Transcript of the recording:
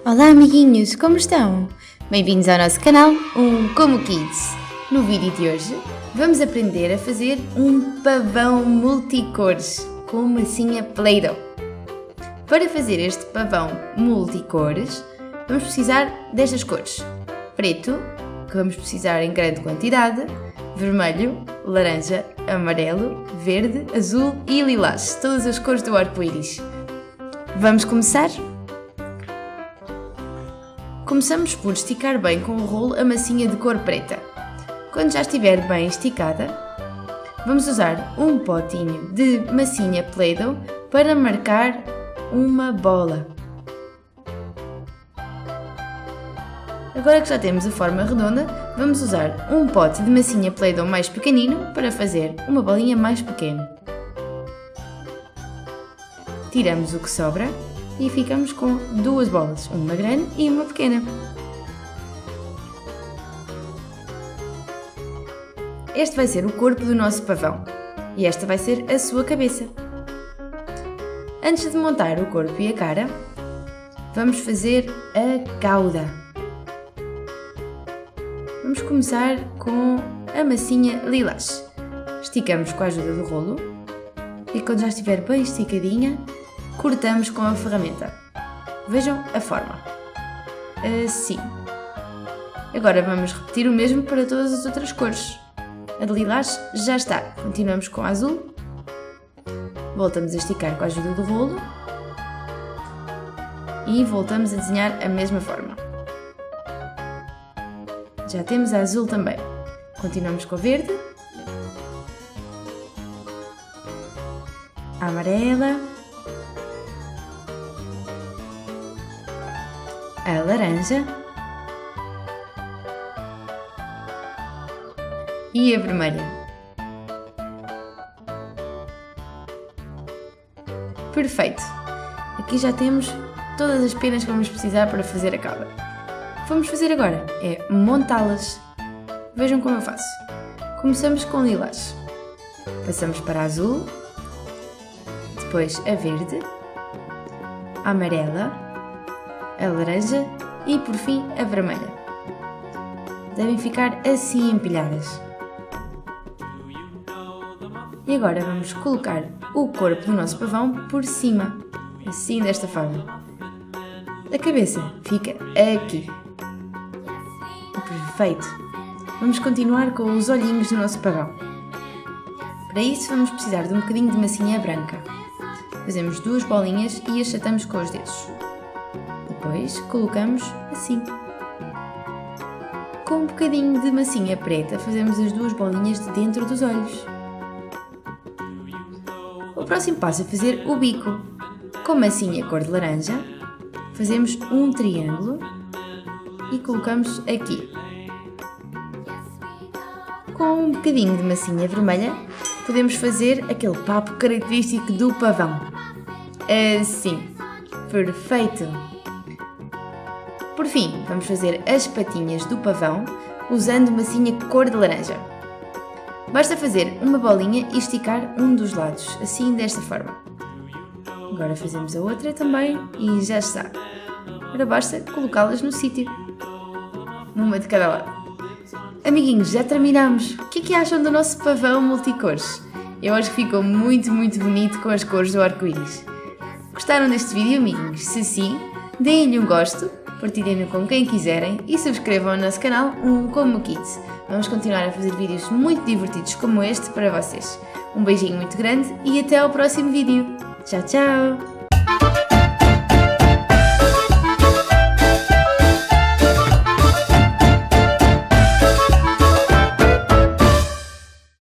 Olá amiguinhos, como estão? Bem-vindos ao nosso canal umComo Kids. No vídeo de hoje vamos aprender a fazer um pavão multicores com massinha Play-Doh. Para fazer este pavão multicores vamos precisar destas cores: preto, que vamos precisar em grande quantidade, vermelho, laranja, amarelo, verde, azul e lilás, todas as cores do arco-íris. Vamos começar? Começamos por esticar bem com o rolo a massinha de cor preta. Quando já estiver bem esticada, vamos usar um potinho de massinha Play-Doh para marcar uma bola. Agora que já temos a forma redonda, vamos usar um pote de massinha Play-Doh mais pequenino para fazer uma bolinha mais pequena. Tiramos o que sobra e ficamos com duas bolas, uma grande e uma pequena. Este vai ser o corpo do nosso pavão e esta vai ser a sua cabeça. Antes de montar o corpo e a cara, vamos fazer a cauda. Vamos começar com a massinha lilás. Esticamos com a ajuda do rolo e quando já estiver bem esticadinha, cortamos com a ferramenta. Vejam a forma. Assim. Agora vamos repetir o mesmo para todas as outras cores. A de lilás já está. Continuamos com a azul. Voltamos a esticar com a ajuda do rolo. E voltamos a desenhar a mesma forma. Já temos a azul também. Continuamos com a verde. A amarela. A laranja e a vermelha. Perfeito! Aqui já temos todas as penas que vamos precisar para fazer a cauda. O que vamos fazer agora é montá-las. Vejam como eu faço. Começamos com lilás. Passamos para a azul, depois a verde, a amarela, a laranja e, por fim, a vermelha. Devem ficar assim empilhadas. E agora vamos colocar o corpo do nosso pavão por cima, assim desta forma. A cabeça fica aqui. Perfeito! Vamos continuar com os olhinhos do nosso pavão. Para isso vamos precisar de um bocadinho de massinha branca. Fazemos duas bolinhas e achatamos com os dedos. Depois colocamos assim. Com um bocadinho de massinha preta fazemos as duas bolinhas de dentro dos olhos. O próximo passo é fazer o bico. Com massinha cor de laranja fazemos um triângulo e colocamos aqui. Com um bocadinho de massinha vermelha podemos fazer aquele papo característico do pavão. Assim. Perfeito! Por fim, vamos fazer as patinhas do pavão usando massinha cor de laranja. Basta fazer uma bolinha e esticar um dos lados, assim desta forma. Agora fazemos a outra também e já está. Agora basta colocá-las no sítio. Uma de cada lado. Amiguinhos, já terminamos! O que é que acham do nosso pavão multicores? Eu acho que ficou muito bonito com as cores do arco-íris. Gostaram deste vídeo, amiguinhos? Se sim, deem-lhe um gosto, partilhem-no com quem quiserem e subscrevam o nosso canal umComo Kids. Vamos continuar a fazer vídeos muito divertidos como este para vocês. Um beijinho muito grande e até ao próximo vídeo. Tchau, tchau!